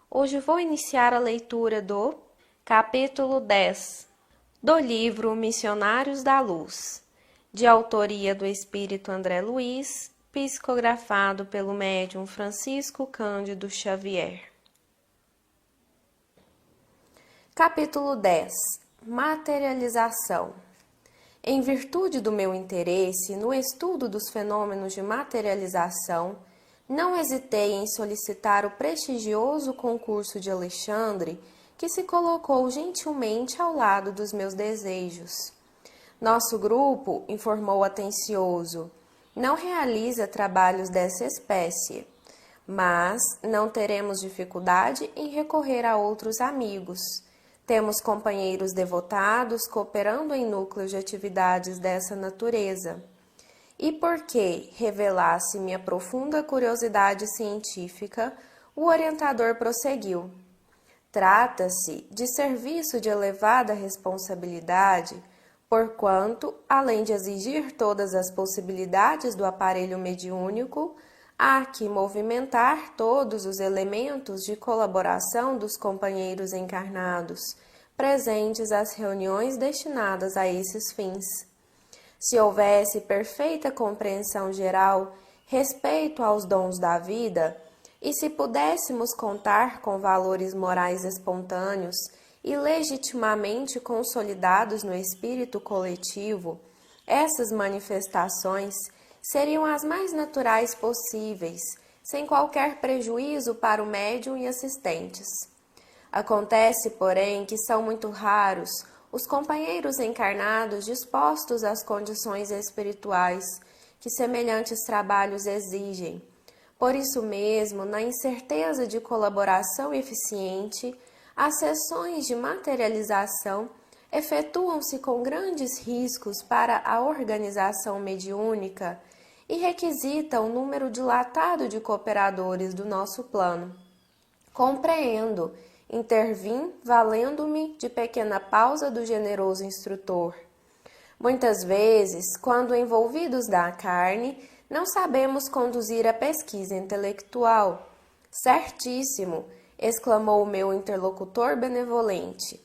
Hoje vou iniciar a leitura do capítulo 10 do livro Missionários da Luz, de autoria do espírito André Luiz, psicografado pelo médium Francisco Cândido Xavier. Capítulo 10 Materialização. Em virtude do meu interesse no estudo dos fenômenos de materialização, não hesitei em solicitar o prestigioso concurso de Alexandre, que se colocou gentilmente ao lado dos meus desejos. Nosso grupo, informou atencioso, não realiza trabalhos dessa espécie, mas não teremos dificuldade em recorrer a outros amigos. Temos companheiros devotados cooperando em núcleos de atividades dessa natureza. E porque revelasse minha profunda curiosidade científica, o orientador prosseguiu. Trata-se de serviço de elevada responsabilidade, porquanto, além de exigir todas as possibilidades do aparelho mediúnico, há que movimentar todos os elementos de colaboração dos companheiros encarnados, presentes às reuniões destinadas a esses fins. Se houvesse perfeita compreensão geral respeito aos dons da vida, e se pudéssemos contar com valores morais espontâneos e legitimamente consolidados no espírito coletivo, essas manifestações seriam as mais naturais possíveis, sem qualquer prejuízo para o médium e assistentes. Acontece, porém, que são muito raros os companheiros encarnados dispostos às condições espirituais que semelhantes trabalhos exigem. Por isso mesmo, na incerteza de colaboração eficiente, as sessões de materialização efetuam-se com grandes riscos para a organização mediúnica e requisitam um número dilatado de cooperadores do nosso plano. Compreendo, intervim, valendo-me de pequena pausa do generoso instrutor. Muitas vezes, quando envolvidos da carne, não sabemos conduzir a pesquisa intelectual. Certíssimo, exclamou o meu interlocutor benevolente.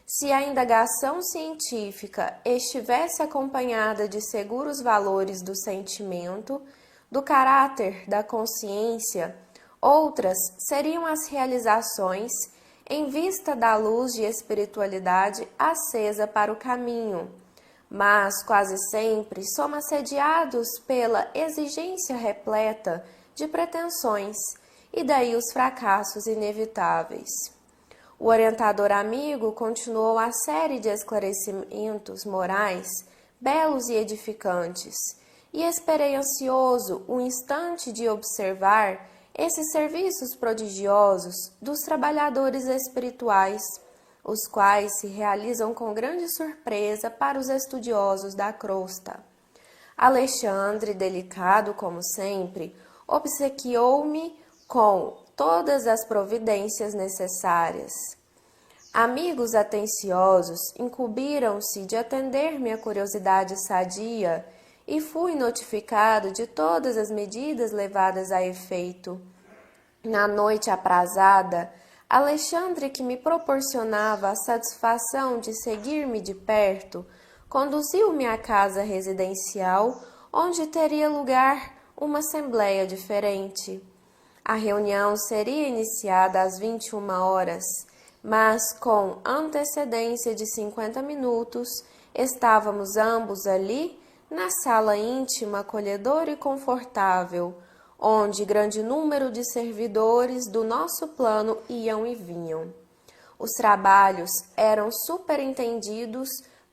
Se a indagação científica estivesse acompanhada de seguros valores do sentimento, do caráter, da consciência, outras seriam as realizações em vista da luz de espiritualidade acesa para o caminho. Mas quase sempre somos assediados pela exigência repleta de pretensões e daí os fracassos inevitáveis. O orientador amigo continuou a série de esclarecimentos morais, belos e edificantes, e esperei ansioso o instante de observar esses serviços prodigiosos dos trabalhadores espirituais, os quais se realizam com grande surpresa para os estudiosos da crosta. Alexandre, delicado como sempre, obsequiou-me com todas as providências necessárias. Amigos atenciosos incumbiram-se de atender minha curiosidade sadia e fui notificado de todas as medidas levadas a efeito. Na noite aprazada, Alexandre, que me proporcionava a satisfação de seguir-me de perto, conduziu-me à casa residencial, onde teria lugar uma assembleia diferente. A reunião seria iniciada às 21 horas, mas com antecedência de 50 minutos, estávamos ambos ali, na sala íntima, acolhedora e confortável, onde grande número de servidores do nosso plano iam e vinham. Os trabalhos eram superintendidos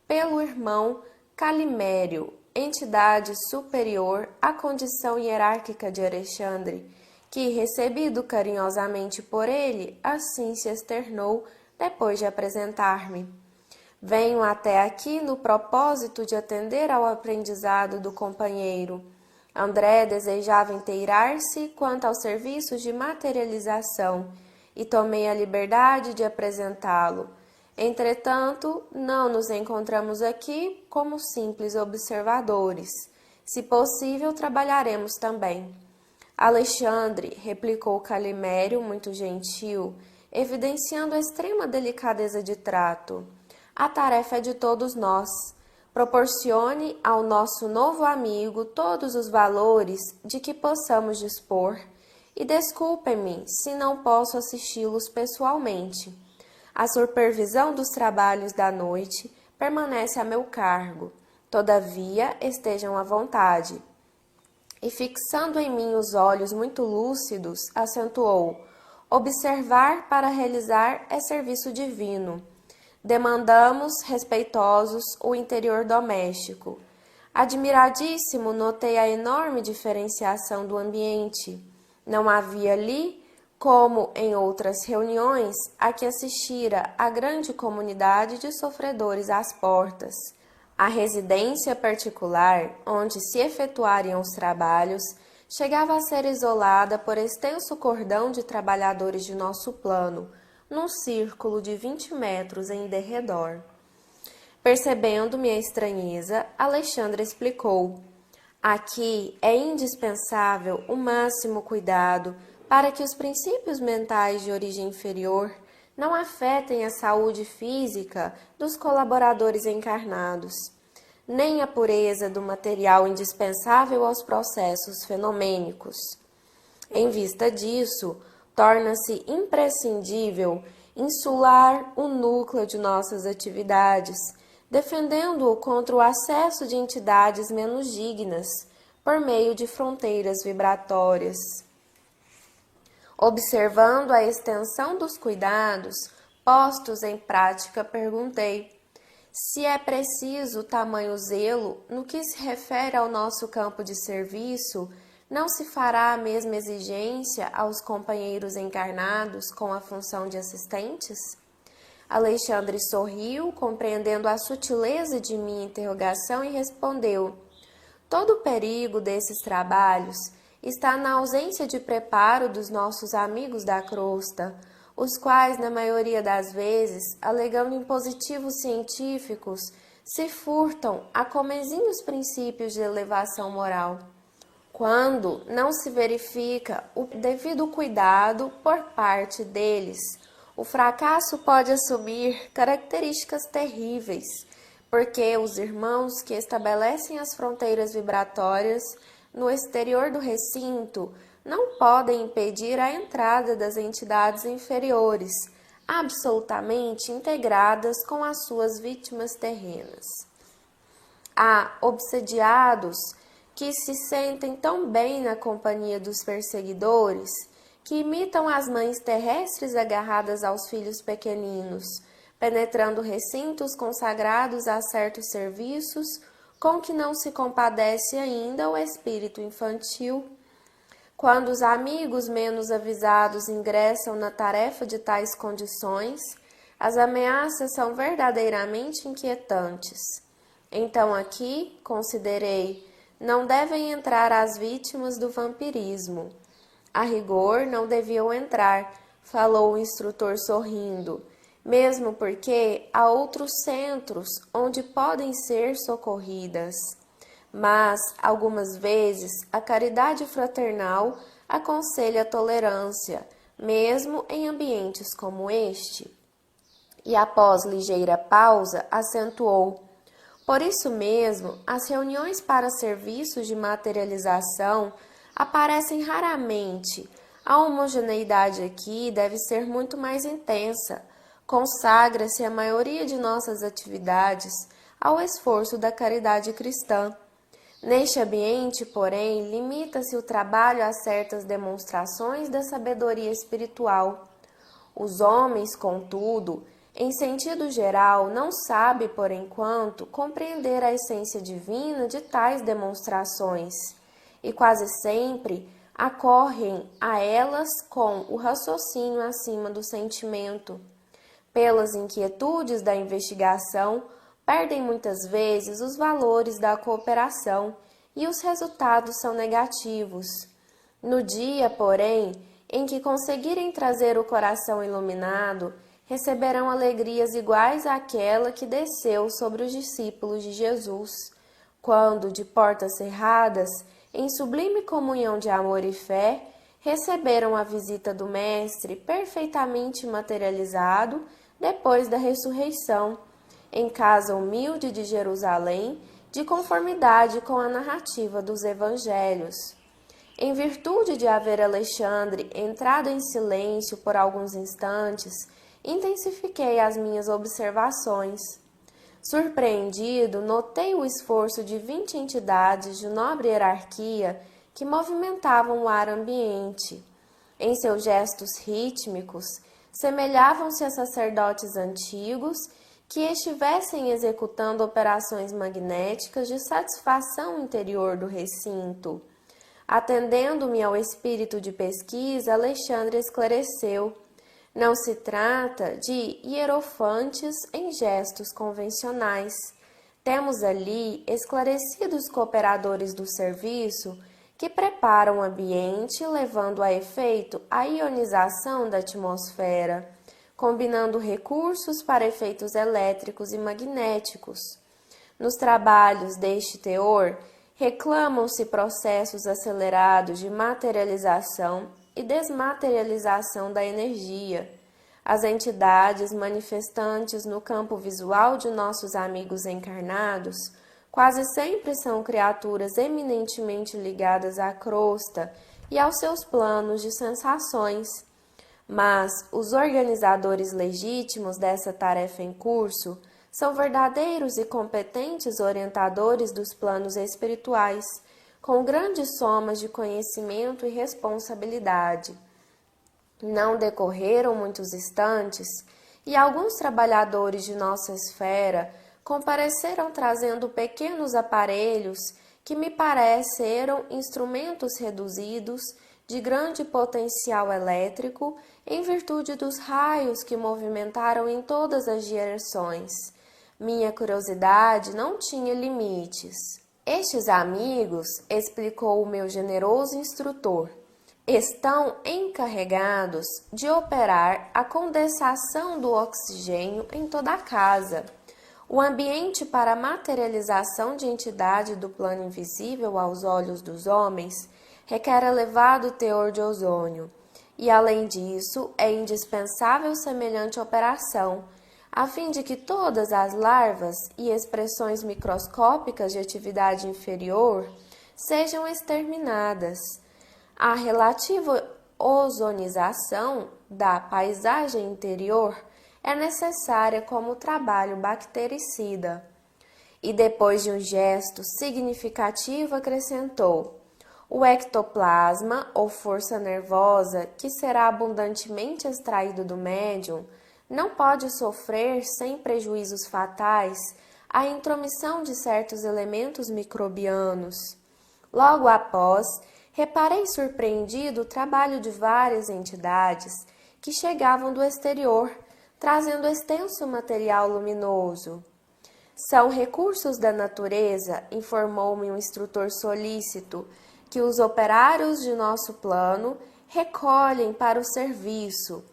pelo irmão Calimério, entidade superior à condição hierárquica de Alexandre, que, recebido carinhosamente por ele, assim se externou depois de apresentar-me. Venho até aqui no propósito de atender ao aprendizado do companheiro. André desejava inteirar-se quanto aos serviços de materialização e tomei a liberdade de apresentá-lo. Entretanto, não nos encontramos aqui como simples observadores. Se possível, trabalharemos também. Alexandre, replicou Calimério, muito gentil, evidenciando extrema delicadeza de trato. A tarefa é de todos nós. Proporcione ao nosso novo amigo todos os valores de que possamos dispor e desculpem-me se não posso assisti-los pessoalmente. A supervisão dos trabalhos da noite permanece a meu cargo. Todavia, estejam à vontade. E fixando em mim os olhos muito lúcidos, acentuou: observar para realizar é serviço divino. Demandamos, respeitosos, o interior doméstico. Admiradíssimo, notei a enorme diferenciação do ambiente. Não havia ali, como em outras reuniões, a que assistira a grande comunidade de sofredores às portas. A residência particular, onde se efetuariam os trabalhos, chegava a ser isolada por extenso cordão de trabalhadores de nosso plano, num círculo de 20 metros em derredor. Percebendo minha estranheza, Alexandre explicou: aqui é indispensável o máximo cuidado para que os princípios mentais de origem inferior não afetem a saúde física dos colaboradores encarnados, nem a pureza do material indispensável aos processos fenomênicos. Em vista disso, torna-se imprescindível insular o núcleo de nossas atividades, defendendo-o contra o acesso de entidades menos dignas, por meio de fronteiras vibratórias. Observando a extensão dos cuidados postos em prática, perguntei: se é preciso tamanho zelo no que se refere ao nosso campo de serviço, não se fará a mesma exigência aos companheiros encarnados com a função de assistentes? Alexandre sorriu, compreendendo a sutileza de minha interrogação, e respondeu: todo o perigo desses trabalhos está na ausência de preparo dos nossos amigos da crosta, os quais, na maioria das vezes, alegando impositivos científicos, se furtam a comezinhos princípios de elevação moral. Quando não se verifica o devido cuidado por parte deles, o fracasso pode assumir características terríveis, porque os irmãos que estabelecem as fronteiras vibratórias no exterior do recinto não podem impedir a entrada das entidades inferiores, absolutamente integradas com as suas vítimas terrenas. Há obsediados que se sentem tão bem na companhia dos perseguidores, que imitam as mães terrestres agarradas aos filhos pequeninos, penetrando recintos consagrados a certos serviços, com que não se compadece ainda o espírito infantil. Quando os amigos menos avisados ingressam na tarefa de tais condições, as ameaças são verdadeiramente inquietantes. Então aqui, considerei, não devem entrar as vítimas do vampirismo. A rigor, não deviam entrar, falou o instrutor sorrindo, mesmo porque há outros centros onde podem ser socorridas. Mas, algumas vezes, a caridade fraternal aconselha a tolerância, mesmo em ambientes como este. E após ligeira pausa, acentuou: por isso mesmo, as reuniões para serviços de materialização aparecem raramente. A homogeneidade aqui deve ser muito mais intensa. Consagra-se a maioria de nossas atividades ao esforço da caridade cristã. Neste ambiente, porém, limita-se o trabalho a certas demonstrações da sabedoria espiritual. Os homens, contudo, em sentido geral, não sabem, por enquanto, compreender a essência divina de tais demonstrações, e quase sempre acorrem a elas com o raciocínio acima do sentimento. Pelas inquietudes da investigação, perdem muitas vezes os valores da cooperação e os resultados são negativos. No dia, porém, em que conseguirem trazer o coração iluminado, receberão alegrias iguais àquela que desceu sobre os discípulos de Jesus, quando, de portas cerradas, em sublime comunhão de amor e fé, receberam a visita do Mestre perfeitamente materializado depois da ressurreição, em casa humilde de Jerusalém, de conformidade com a narrativa dos Evangelhos. Em virtude de haver Alexandre entrado em silêncio por alguns instantes, intensifiquei as minhas observações. Surpreendido, notei o esforço de 20 entidades de nobre hierarquia que movimentavam o ar ambiente. Em seus gestos rítmicos, semelhavam-se a sacerdotes antigos que estivessem executando operações magnéticas de satisfação interior do recinto. Atendendo-me ao espírito de pesquisa, Alexandre esclareceu: não se trata de hierofantes em gestos convencionais. Temos ali esclarecidos cooperadores do serviço que preparam o ambiente, levando a efeito a ionização da atmosfera, combinando recursos para efeitos elétricos e magnéticos. Nos trabalhos deste teor, reclamam-se processos acelerados de materialização e desmaterialização da energia. As entidades manifestantes no campo visual de nossos amigos encarnados quase sempre são criaturas eminentemente ligadas à crosta e aos seus planos de sensações. Mas os organizadores legítimos dessa tarefa em curso são verdadeiros e competentes orientadores dos planos espirituais, com grandes somas de conhecimento e responsabilidade. Não decorreram muitos instantes e alguns trabalhadores de nossa esfera compareceram trazendo pequenos aparelhos que me pareceram instrumentos reduzidos de grande potencial elétrico em virtude dos raios que movimentaram em todas as direções. Minha curiosidade não tinha limites. Estes amigos, explicou o meu generoso instrutor, estão encarregados de operar a condensação do oxigênio em toda a casa. O ambiente para a materialização de entidade do plano invisível aos olhos dos homens requer elevado teor de ozônio, e além disso é indispensável semelhante operação, a fim de que todas as larvas e expressões microscópicas de atividade inferior sejam exterminadas. A relativa ozonização da paisagem interior é necessária como trabalho bactericida. E depois de um gesto significativo acrescentou: o ectoplasma, ou força nervosa, que será abundantemente extraído do médium, não pode sofrer sem prejuízos fatais a intromissão de certos elementos microbianos. Logo após, reparei surpreendido o trabalho de várias entidades que chegavam do exterior, trazendo extenso material luminoso. São recursos da natureza, informou-me um instrutor solícito, que os operários de nosso plano recolhem para o serviço.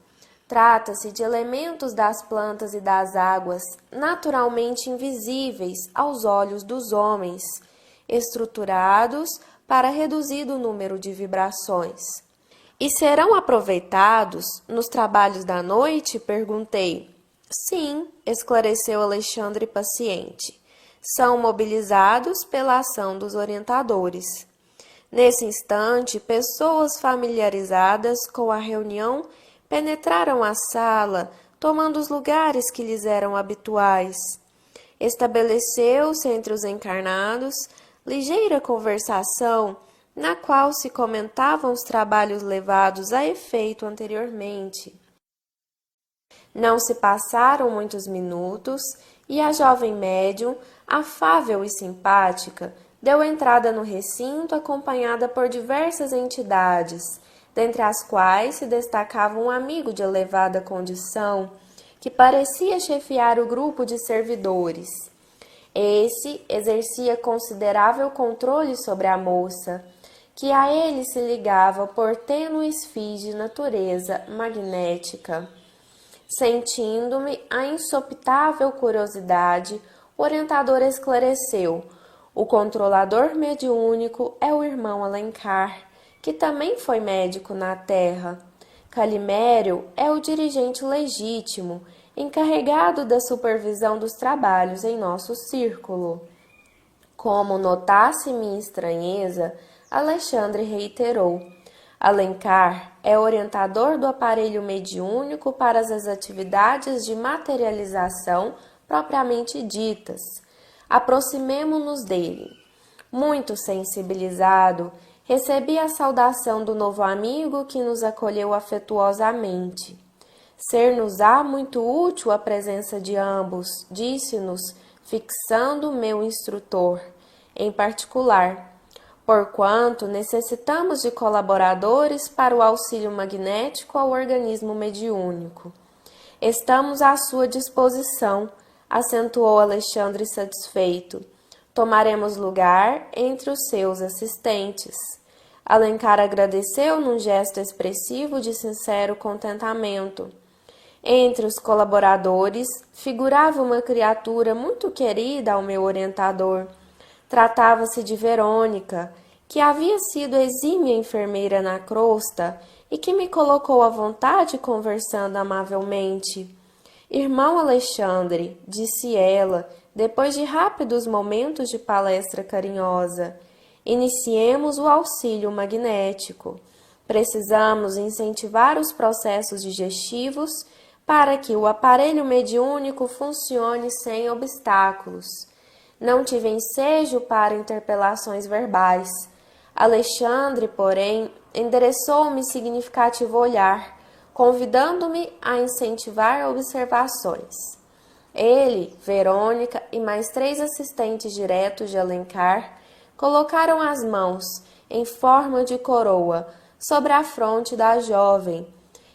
Trata-se de elementos das plantas e das águas, naturalmente invisíveis aos olhos dos homens, estruturados para reduzido número de vibrações. E serão aproveitados nos trabalhos da noite? Perguntei. Sim, esclareceu Alexandre paciente. São mobilizados pela ação dos orientadores. Nesse instante, pessoas familiarizadas com a reunião penetraram a sala, tomando os lugares que lhes eram habituais. Estabeleceu-se entre os encarnados ligeira conversação, na qual se comentavam os trabalhos levados a efeito anteriormente. Não se passaram muitos minutos e a jovem médium, afável e simpática, deu entrada no recinto acompanhada por diversas entidades, dentre as quais se destacava um amigo de elevada condição, que parecia chefiar o grupo de servidores. Esse exercia considerável controle sobre a moça, que a ele se ligava por tênues fios de natureza magnética. Sentindo-me a insopitável curiosidade, o orientador esclareceu: o controlador mediúnico é o irmão Alencar, que também foi médico na terra. Calimério é o dirigente legítimo, encarregado da supervisão dos trabalhos em nosso círculo. Como notasse minha estranheza, Alexandre reiterou: Alencar é orientador do aparelho mediúnico para as atividades de materialização propriamente ditas. Aproximemo-nos dele. Muito sensibilizado, recebi a saudação do novo amigo que nos acolheu afetuosamente. Ser-nos-á muito útil a presença de ambos, disse-nos, fixando meu instrutor, em particular, porquanto necessitamos de colaboradores para o auxílio magnético ao organismo mediúnico. Estamos à sua disposição, acentuou Alexandre satisfeito. Tomaremos lugar entre os seus assistentes. Alencar agradeceu num gesto expressivo de sincero contentamento. Entre os colaboradores figurava uma criatura muito querida ao meu orientador. Tratava-se de Verônica, que havia sido exímia enfermeira na crosta e que me colocou à vontade conversando amavelmente. Irmão Alexandre, disse ela, depois de rápidos momentos de palestra carinhosa, iniciemos o auxílio magnético. Precisamos incentivar os processos digestivos para que o aparelho mediúnico funcione sem obstáculos. Não tive ensejo para interpelações verbais. Alexandre, porém, endereçou-me significativo olhar, convidando-me a incentivar observações. Ele, Verônica e mais 3 assistentes diretos de Alencar colocaram as mãos, em forma de coroa, sobre a fronte da jovem,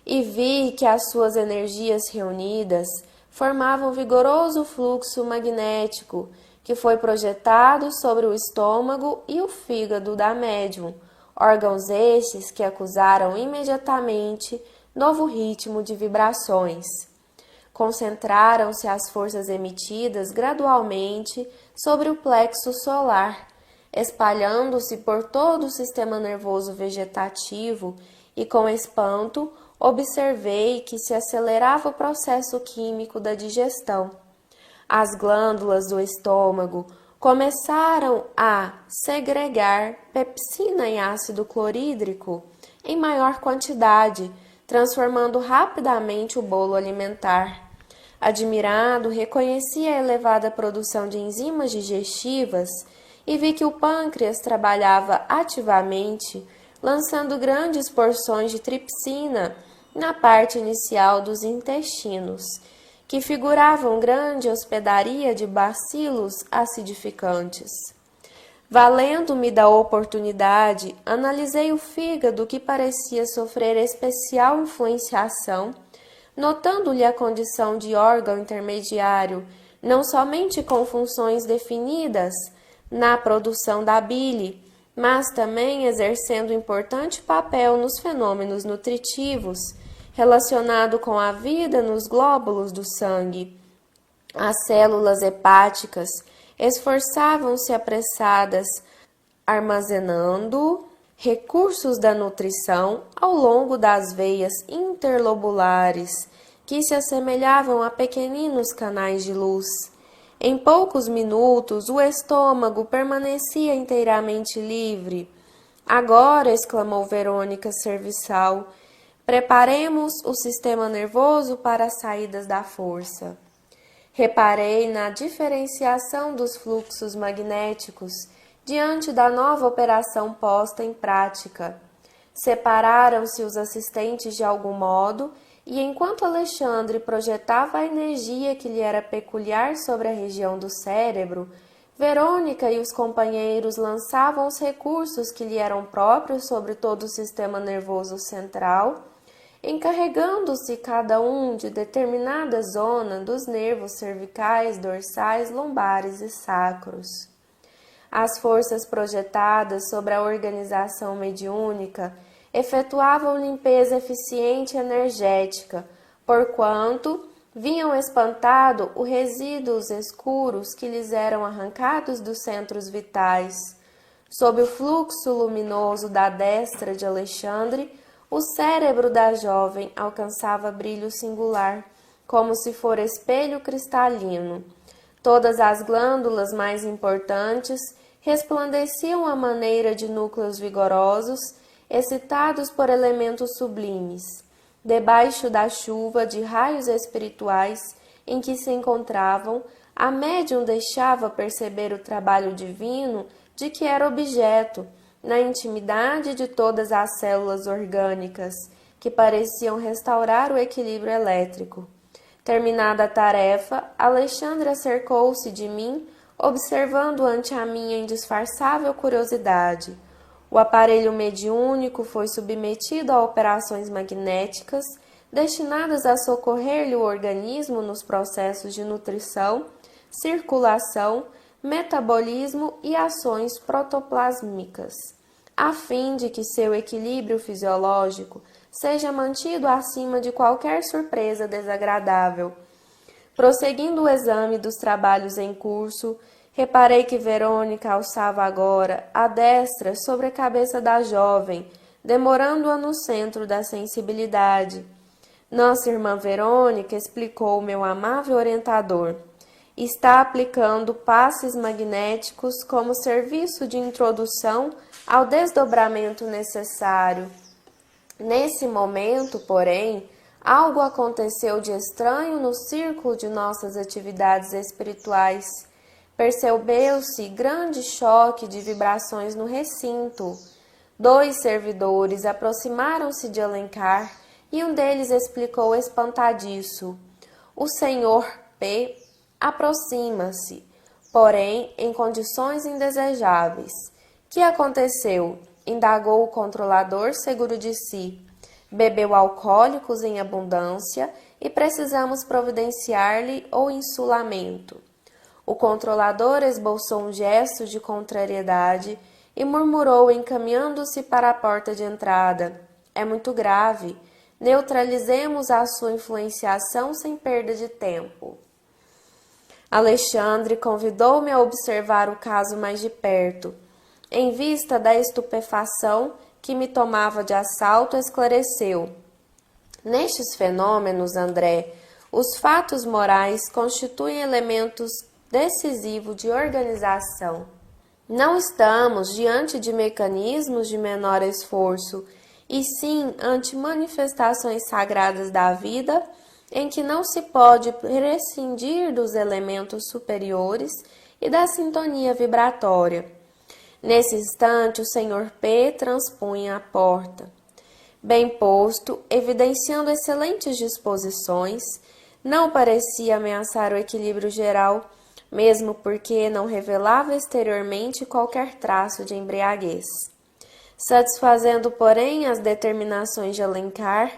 e vi que as suas energias reunidas formavam vigoroso fluxo magnético que foi projetado sobre o estômago e o fígado da médium, órgãos estes que acusaram imediatamente novo ritmo de vibrações. Concentraram-se as forças emitidas gradualmente sobre o plexo solar, espalhando-se por todo o sistema nervoso vegetativo e, com espanto, observei que se acelerava o processo químico da digestão. As glândulas do estômago começaram a segregar pepsina e ácido clorídrico em maior quantidade, transformando rapidamente o bolo alimentar. Admirado, reconheci a elevada produção de enzimas digestivas e vi que o pâncreas trabalhava ativamente, lançando grandes porções de tripsina na parte inicial dos intestinos, que figuravam grande hospedaria de bacilos acidificantes. Valendo-me da oportunidade, analisei o fígado que parecia sofrer especial influenciação, notando-lhe a condição de órgão intermediário, não somente com funções definidas na produção da bile, mas também exercendo importante papel nos fenômenos nutritivos, relacionado com a vida nos glóbulos do sangue. As células hepáticas esforçavam-se apressadas, armazenando recursos da nutrição ao longo das veias interlobulares, que se assemelhavam a pequeninos canais de luz. Em poucos minutos, o estômago permanecia inteiramente livre. Agora, exclamou Verônica serviçal, preparemos o sistema nervoso para as saídas da força. Reparei na diferenciação dos fluxos magnéticos diante da nova operação posta em prática. Separaram-se os assistentes de algum modo e, enquanto Alexandre projetava a energia que lhe era peculiar sobre a região do cérebro, Verônica e os companheiros lançavam os recursos que lhe eram próprios sobre todo o sistema nervoso central, encarregando-se cada um de determinada zona dos nervos cervicais, dorsais, lombares e sacros. As forças projetadas sobre a organização mediúnica efetuavam limpeza eficiente e energética, porquanto vinham espantado os resíduos escuros que lhes eram arrancados dos centros vitais. Sob o fluxo luminoso da destra de Alexandre, o cérebro da jovem alcançava brilho singular, como se for espelho cristalino. Todas as glândulas mais importantes resplandeciam à maneira de núcleos vigorosos, excitados por elementos sublimes. Debaixo da chuva de raios espirituais em que se encontravam, a médium deixava perceber o trabalho divino de que era objeto, na intimidade de todas as células orgânicas, que pareciam restaurar o equilíbrio elétrico. Terminada a tarefa, Alexandre acercou-se de mim, observando ante a minha indisfarçável curiosidade. O aparelho mediúnico foi submetido a operações magnéticas, destinadas a socorrer-lhe o organismo nos processos de nutrição, circulação, metabolismo e ações protoplásmicas, a fim de que seu equilíbrio fisiológico seja mantido acima de qualquer surpresa desagradável. Prosseguindo o exame dos trabalhos em curso, reparei que Verônica alçava agora a destra sobre a cabeça da jovem, demorando-a no centro da sensibilidade. Nossa irmã Verônica, explicou meu amável orientador, está aplicando passes magnéticos como serviço de introdução ao desdobramento necessário. Nesse momento, porém, algo aconteceu de estranho no círculo de nossas atividades espirituais. Percebeu-se grande choque de vibrações no recinto. 2 servidores aproximaram-se de Alencar e um deles explicou espantadiço: o senhor P. aproxima-se, porém em condições indesejáveis. Que aconteceu? Indagou o controlador, seguro de si. Bebeu alcoólicos em abundância e precisamos providenciar-lhe o insulamento. O controlador esboçou um gesto de contrariedade e murmurou, encaminhando-se para a porta de entrada: é muito grave. Neutralizemos a sua influenciação sem perda de tempo. Alexandre convidou-me a observar o caso mais de perto. Em vista da estupefação que me tomava de assalto, esclareceu: nestes fenômenos, André, os fatos morais constituem elementos decisivos de organização. Não estamos diante de mecanismos de menor esforço, e sim ante manifestações sagradas da vida, em que não se pode prescindir dos elementos superiores e da sintonia vibratória. Nesse instante, o Sr. P. transpunha a porta. Bem posto, evidenciando excelentes disposições, não parecia ameaçar o equilíbrio geral, mesmo porque não revelava exteriormente qualquer traço de embriaguez. Satisfazendo, porém, as determinações de Alencar,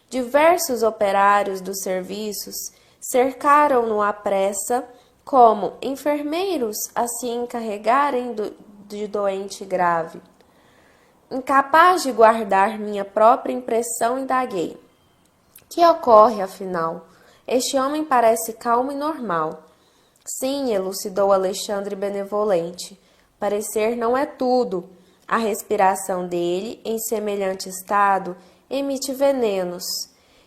diversos operários dos serviços cercaram-no à pressa, como enfermeiros a se encarregarem de doente grave. Incapaz de guardar minha própria impressão, indaguei: que ocorre, afinal? Este homem parece calmo e normal. Sim, elucidou Alexandre benevolente. Parecer não é tudo. A respiração dele, em semelhante estado, emite venenos.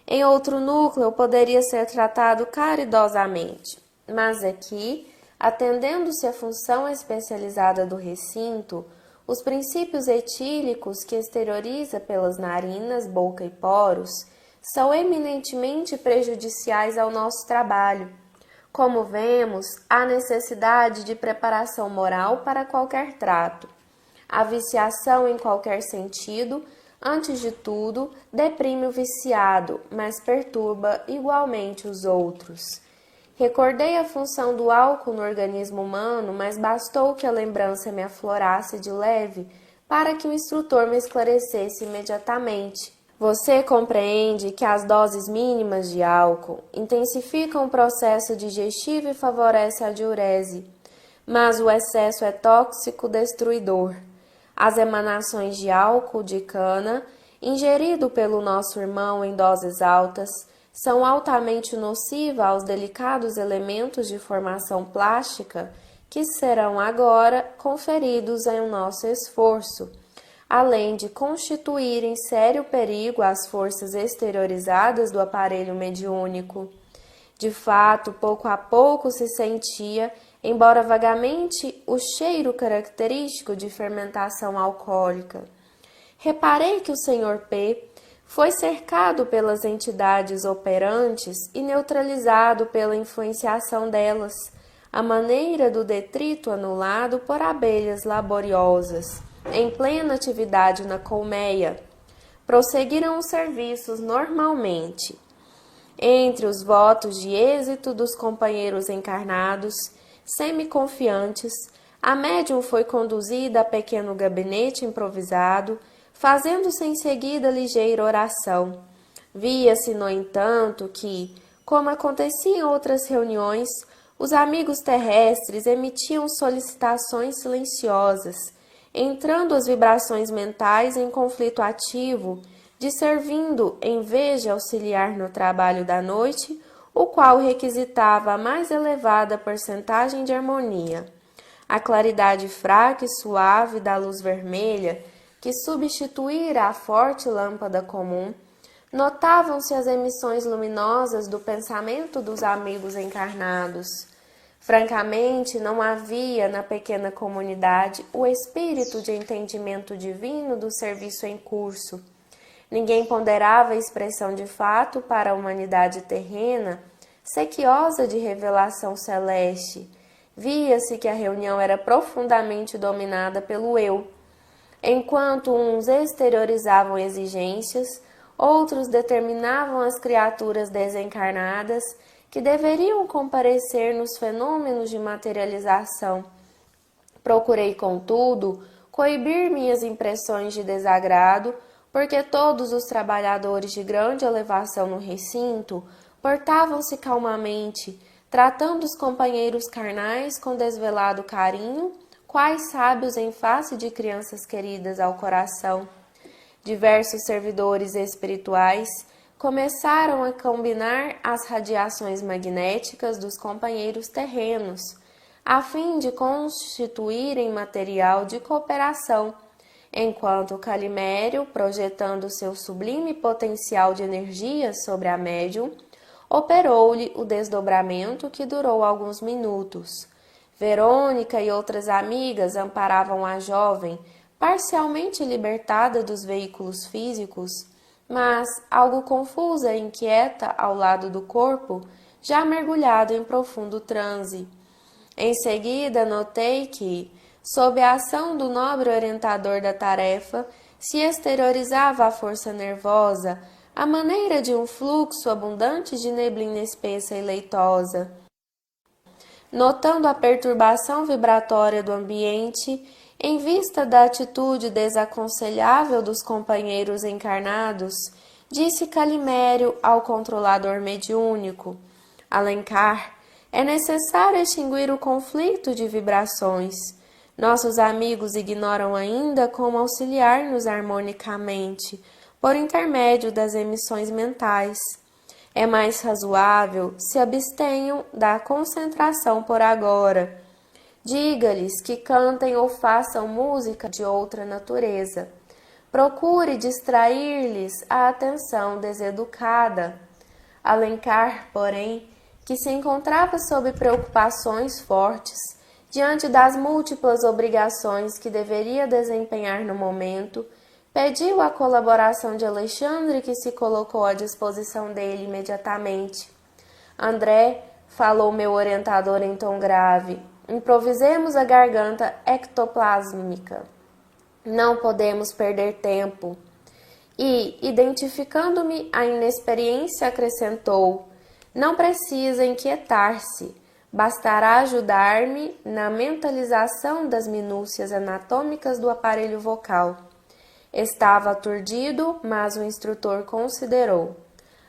Em outro núcleo poderia ser tratado caridosamente, mas aqui, atendendo-se à função especializada do recinto, os princípios etílicos que exterioriza pelas narinas, boca e poros são eminentemente prejudiciais ao nosso trabalho. Como vemos, há necessidade de preparação moral para qualquer trato. A viciação em qualquer sentido, antes de tudo, deprime o viciado, mas perturba igualmente os outros. Recordei a função do álcool no organismo humano, mas bastou que a lembrança me aflorasse de leve para que o instrutor me esclarecesse imediatamente. Você compreende que as doses mínimas de álcool intensificam o processo digestivo e favorecem a diurese, mas o excesso é tóxico destruidor. As emanações de álcool de cana, ingerido pelo nosso irmão em doses altas, são altamente nocivas aos delicados elementos de formação plástica que serão agora conferidos em nosso esforço, além de constituírem sério perigo às forças exteriorizadas do aparelho mediúnico. De fato, pouco a pouco se sentia, embora vagamente, o cheiro característico de fermentação alcoólica. Reparei que o Sr. P. foi cercado pelas entidades operantes e neutralizado pela influenciação delas, à maneira do detrito anulado por abelhas laboriosas, em plena atividade na colmeia. Prosseguiram os serviços normalmente. Entre os votos de êxito dos companheiros encarnados, semi-confiantes, a médium foi conduzida a pequeno gabinete improvisado, fazendo-se em seguida ligeira oração. Via-se, no entanto, que, como acontecia em outras reuniões, os amigos terrestres emitiam solicitações silenciosas, entrando as vibrações mentais em conflito ativo, disservindo, em vez de auxiliar no trabalho da noite, o qual requisitava a mais elevada porcentagem de harmonia. A claridade fraca e suave da luz vermelha, que substituíra a forte lâmpada comum, notavam-se as emissões luminosas do pensamento dos amigos encarnados. Francamente, não havia na pequena comunidade o espírito de entendimento divino do serviço em curso. Ninguém ponderava a expressão de fato para a humanidade terrena, sequiosa de revelação celeste. Via-se que a reunião era profundamente dominada pelo eu. Enquanto uns exteriorizavam exigências, outros determinavam as criaturas desencarnadas que deveriam comparecer nos fenômenos de materialização. Procurei, contudo, coibir minhas impressões de desagrado, porque todos os trabalhadores de grande elevação no recinto portavam-se calmamente, tratando os companheiros carnais com desvelado carinho, quais sábios em face de crianças queridas ao coração. Diversos servidores espirituais começaram a combinar as radiações magnéticas dos companheiros terrenos, a fim de constituírem material de cooperação, enquanto Calimério, projetando seu sublime potencial de energia sobre a médium, operou-lhe o desdobramento que durou alguns minutos. Verônica e outras amigas amparavam a jovem, parcialmente libertada dos veículos físicos, mas algo confusa e inquieta ao lado do corpo, já mergulhado em profundo transe. Em seguida, notei que, sob a ação do nobre orientador da tarefa, se exteriorizava a força nervosa, à maneira de um fluxo abundante de neblina espessa e leitosa. Notando a perturbação vibratória do ambiente, em vista da atitude desaconselhável dos companheiros encarnados, disse Calimério ao controlador mediúnico: Alencar, é necessário extinguir o conflito de vibrações. Nossos amigos ignoram ainda como auxiliar-nos harmonicamente, por intermédio das emissões mentais. É mais razoável se abstenham da concentração por agora. Diga-lhes que cantem ou façam música de outra natureza. Procure distrair-lhes a atenção deseducada. Alencar, porém, que se encontrava sob preocupações fortes, diante das múltiplas obrigações que deveria desempenhar no momento, pediu a colaboração de Alexandre, que se colocou à disposição dele imediatamente. André, falou meu orientador em tom grave, improvisemos a garganta ectoplásmica. Não podemos perder tempo. E, identificando-me a inexperiência, acrescentou: não precisa inquietar-se, bastará ajudar-me na mentalização das minúcias anatômicas do aparelho vocal. Estava aturdido, mas o instrutor considerou: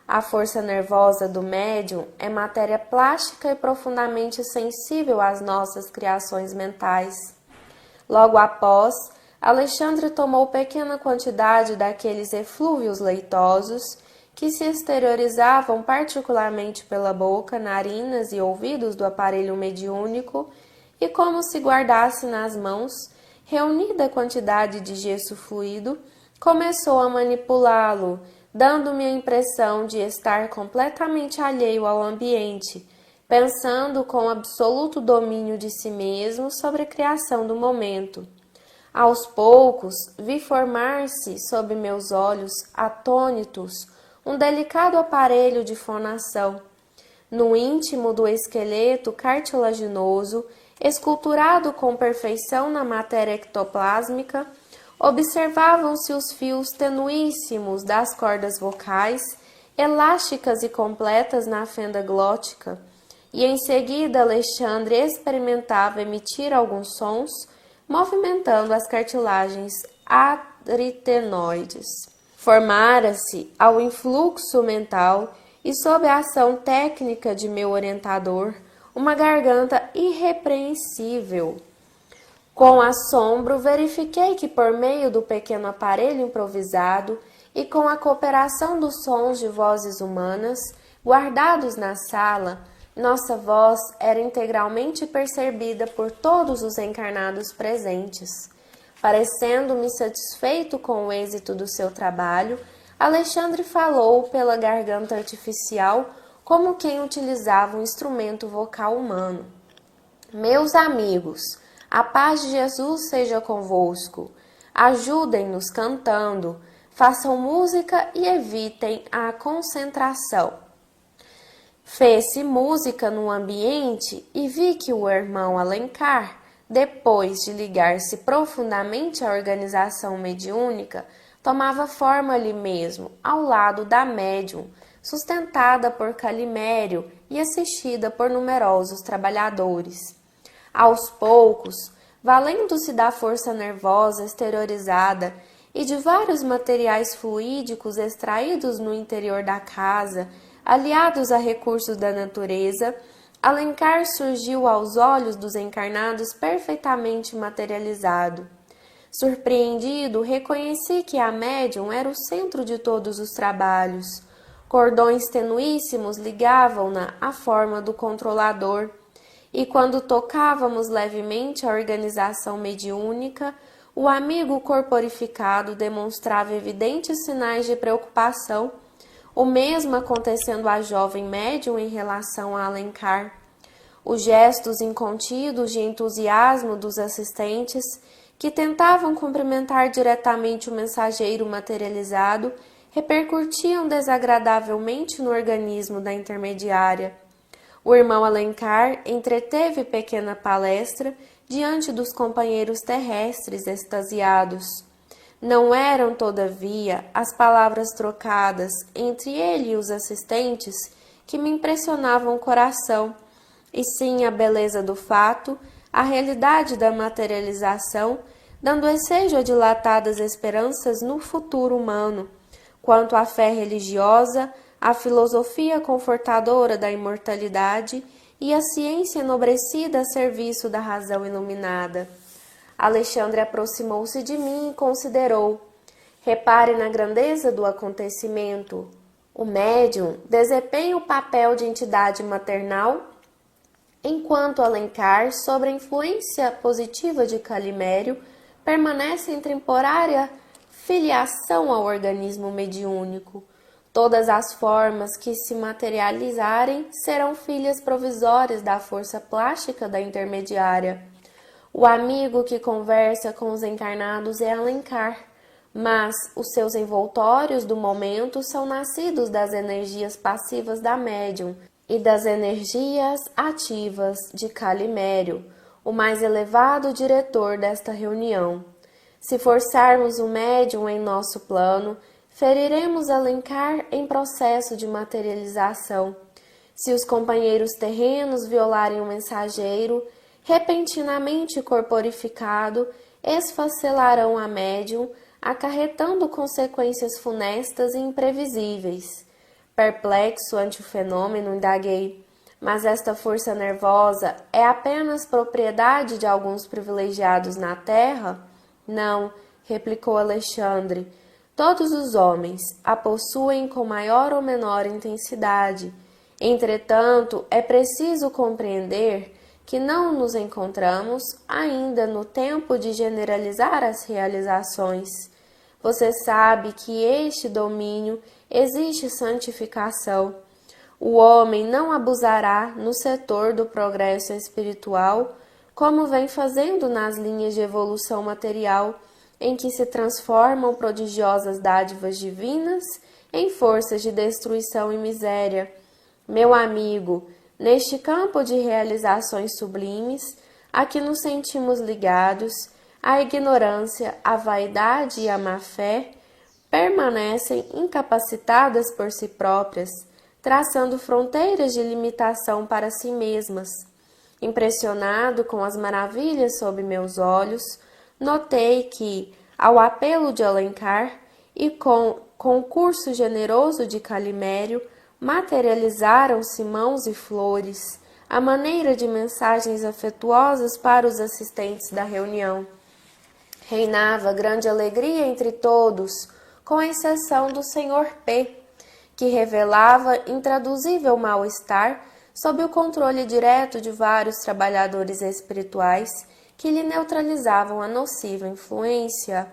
a força nervosa do médium é matéria plástica e profundamente sensível às nossas criações mentais. Logo após, Alexandre tomou pequena quantidade daqueles eflúvios leitosos que se exteriorizavam particularmente pela boca, narinas e ouvidos do aparelho mediúnico e, como se guardasse nas mãos, reunida quantidade de gesso fluido, começou a manipulá-lo, dando-me a impressão de estar completamente alheio ao ambiente, pensando com absoluto domínio de si mesmo sobre a criação do momento. Aos poucos, vi formar-se sob meus olhos, atônitos, um delicado aparelho de fonação. No íntimo do esqueleto cartilaginoso, esculturado com perfeição na matéria ectoplásmica, observavam-se os fios tenuíssimos das cordas vocais, elásticas e completas na fenda glótica, e em seguida Alexandre experimentava emitir alguns sons, movimentando as cartilagens aritenoides. Formara-se, ao influxo mental e sob a ação técnica de meu orientador, uma garganta irrepreensível. Com assombro, verifiquei que, por meio do pequeno aparelho improvisado e com a cooperação dos sons de vozes humanas, guardados na sala, nossa voz era integralmente percebida por todos os encarnados presentes. Parecendo-me satisfeito com o êxito do seu trabalho, Alexandre falou pela garganta artificial como quem utilizava um instrumento vocal humano. Meus amigos, a paz de Jesus seja convosco. Ajudem-nos cantando, façam música e evitem a concentração. Fez-se música no ambiente e vi que o irmão Alencar, depois de ligar-se profundamente à organização mediúnica, tomava forma ali mesmo, ao lado da médium, sustentada por Calimério e assistida por numerosos trabalhadores. Aos poucos, valendo-se da força nervosa exteriorizada e de vários materiais fluídicos extraídos no interior da casa, aliados a recursos da natureza, Alencar surgiu aos olhos dos encarnados perfeitamente materializado. Surpreendido, reconheci que a médium era o centro de todos os trabalhos. Cordões tenuíssimos ligavam-na à forma do controlador, e quando tocávamos levemente a organização mediúnica, o amigo corporificado demonstrava evidentes sinais de preocupação, o mesmo acontecendo à jovem médium em relação a Alencar. Os gestos incontidos de entusiasmo dos assistentes, que tentavam cumprimentar diretamente o mensageiro materializado, repercutiam desagradavelmente no organismo da intermediária. O irmão Alencar entreteve pequena palestra diante dos companheiros terrestres extasiados. Não eram, todavia, as palavras trocadas entre ele e os assistentes que me impressionavam o coração, e sim a beleza do fato, a realidade da materialização, dando ensejo a dilatadas esperanças no futuro humano, quanto à fé religiosa, a filosofia confortadora da imortalidade e a ciência enobrecida a serviço da razão iluminada. Alexandre aproximou-se de mim e considerou. Repare na grandeza do acontecimento. O médium desempenha o papel de entidade maternal, enquanto Alencar, sob a influência positiva de Calimério, permanece em temporária filiação ao organismo mediúnico. Todas as formas que se materializarem serão filhas provisórias da força plástica da intermediária. O amigo que conversa com os encarnados é Alencar, mas os seus envoltórios do momento são nascidos das energias passivas da médium e das energias ativas de Calimério, o mais elevado diretor desta reunião. Se forçarmos o médium em nosso plano, feriremos Alencar em processo de materialização. Se os companheiros terrenos violarem o mensageiro, repentinamente corporificado, esfacelarão a médium, acarretando consequências funestas e imprevisíveis. Perplexo ante o fenômeno, indaguei, mas esta força nervosa é apenas propriedade de alguns privilegiados na terra? Não, replicou Alexandre. Todos os homens a possuem com maior ou menor intensidade. Entretanto, é preciso compreender que não nos encontramos ainda no tempo de generalizar as realizações. Você sabe que este domínio existe santificação. O homem não abusará no setor do progresso espiritual, como vem fazendo nas linhas de evolução material, em que se transformam prodigiosas dádivas divinas em forças de destruição e miséria. Meu amigo, neste campo de realizações sublimes, a que nos sentimos ligados, a ignorância, a vaidade e a má-fé permanecem incapacitadas por si próprias, traçando fronteiras de limitação para si mesmas. Impressionado com as maravilhas sob meus olhos, notei que, ao apelo de Alencar e com concurso generoso de Calimério, materializaram-se mãos e flores, à maneira de mensagens afetuosas para os assistentes da reunião. Reinava grande alegria entre todos, com exceção do Sr. P., que revelava intraduzível mal-estar sob o controle direto de vários trabalhadores espirituais que lhe neutralizavam a nociva influência.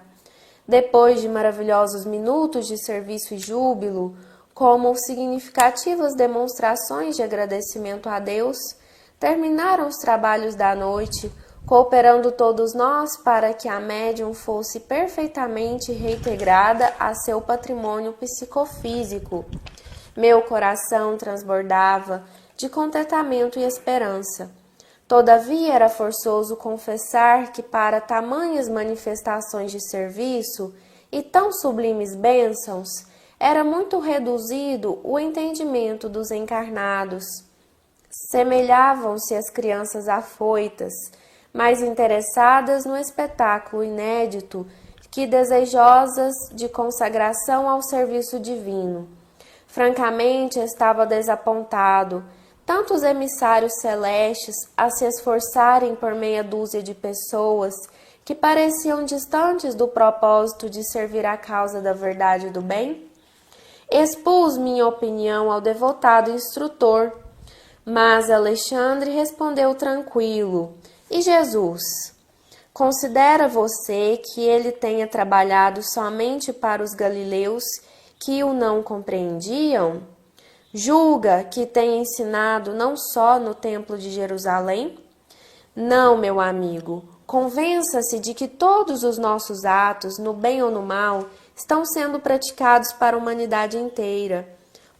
Depois de maravilhosos minutos de serviço e júbilo, como significativas demonstrações de agradecimento a Deus, terminaram os trabalhos da noite, cooperando todos nós para que a médium fosse perfeitamente reintegrada a seu patrimônio psicofísico. Meu coração transbordava de contentamento e esperança. Todavia era forçoso confessar que para tamanhas manifestações de serviço e tão sublimes bênçãos era muito reduzido o entendimento dos encarnados. Semelhavam-se às crianças afoitas, mais interessadas no espetáculo inédito que desejosas de consagração ao serviço divino. Francamente estava desapontado, tantos emissários celestes a se esforçarem por meia dúzia de pessoas que pareciam distantes do propósito de servir à causa da verdade e do bem. Expus minha opinião ao devotado instrutor, mas Alexandre respondeu tranquilo: E Jesus? Considera você que ele tenha trabalhado somente para os galileus que o não compreendiam? Julga que tenha ensinado não só no templo de Jerusalém? Não, meu amigo, convença-se de que todos os nossos atos, no bem ou no mal, estão sendo praticados para a humanidade inteira.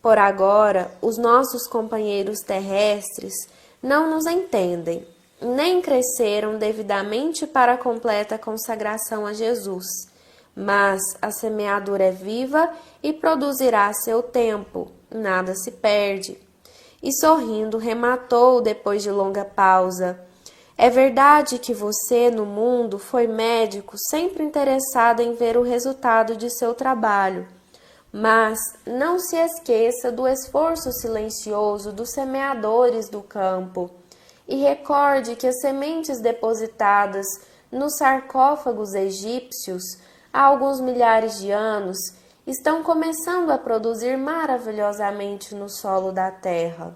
Por agora, os nossos companheiros terrestres não nos entendem, nem cresceram devidamente para a completa consagração a Jesus. Mas a semeadura é viva e produzirá seu tempo, nada se perde. E sorrindo rematou depois de longa pausa: é verdade que você, no mundo, foi médico sempre interessado em ver o resultado de seu trabalho. Mas não se esqueça do esforço silencioso dos semeadores do campo e recorde que as sementes depositadas nos sarcófagos egípcios há alguns milhares de anos estão começando a produzir maravilhosamente no solo da terra.